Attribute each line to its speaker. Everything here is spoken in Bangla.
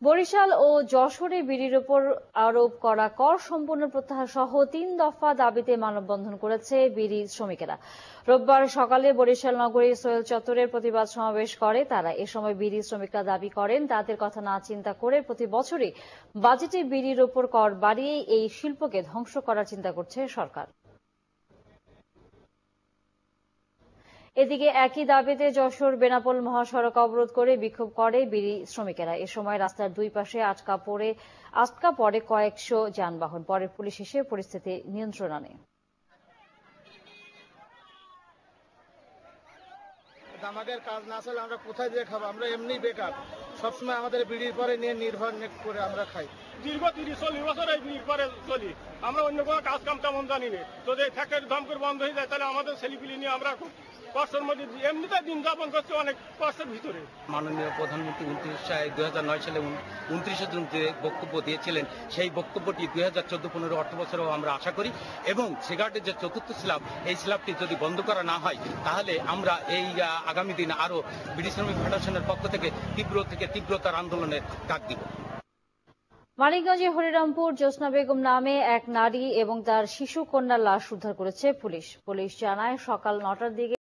Speaker 1: বরিশাল ও যশোরে বিড়ির উপর আরোপ করা কর সম্পূর্ণ প্রত্যাহার সহ ৩ দফা দাবিতে মানববন্ধন করেছে বিড়ি শ্রমিকেরা। রোববার সকালে বরিশাল নগরীর সোহেল চত্বরের প্রতিবাদ সমাবেশ করে তারা। এ সময় বিড়ি শ্রমিকরা দাবি করেন, তাদের কথা না চিন্তা করে প্রতি বছরই বাজেটে বিড়ির উপর কর বাড়িয়ে এই শিল্পকে ধ্বংস করার চিন্তা করছে সরকার। এদিকে একই দাবিতে যশোর বেনাপোল মহাসড়ক অবরোধ করে বিক্ষোভ করে বিড়ি শ্রমিকেরা। এ সময় রাস্তার দুই পাশে আটকা পড়ে কয়েকশো যানবাহন। পরে পুলিশ এসে পরিস্থিতি নিয়ন্ত্রণে আনে।
Speaker 2: আমাদের কাজ না চলে আমরা কোথায় দিয়ে খাবো? আমরা এমনি বেকার, সবসময় আমাদের বিড়ির পরে নিয়ে নির্ভর করে আমরা খাই।
Speaker 3: দীর্ঘ 30-40 বছর এই বিড়ির পরে চলি। আমরা অন্য কোনো কাজ কাম তেমন জানি না। যদি ফ্যাক্টরি দম করে বন্ধ হয়ে যায় তাহলে আমাদের ছেলেপিলি নিয়ে আমরা খুব কষ্টের মধ্যে এমনিতে দিন যাপন করছি, অনেক কষ্টের ভিতরে।
Speaker 4: মাননীয় প্রধানমন্ত্রী 2009 সালে 29 জুন যে বক্তব্য দিয়েছিলেন, সেই বক্তব্যটি 2014-15 অর্থ বছরেও আমরা আশা করি। এবং সিগারেটের যে চতুর্থ স্ল্যাব, এই স্ল্যাবটি যদি বন্ধ করা না হয় তাহলে আমরা এই আগামী দিনে আরো বিড়ি শ্রমিক ফেডারেশনের পক্ষ থেকে তীব্রতার আন্দোলনের ডাক দিব।
Speaker 1: মানিকগঞ্জে হরিরামপুর জ্যোৎস্না বেগম নামে এক নারী এবং তার শিশু কন্যার লাশ উদ্ধার করেছে পুলিশ। পুলিশ জানায়, সকাল 9টার দিকে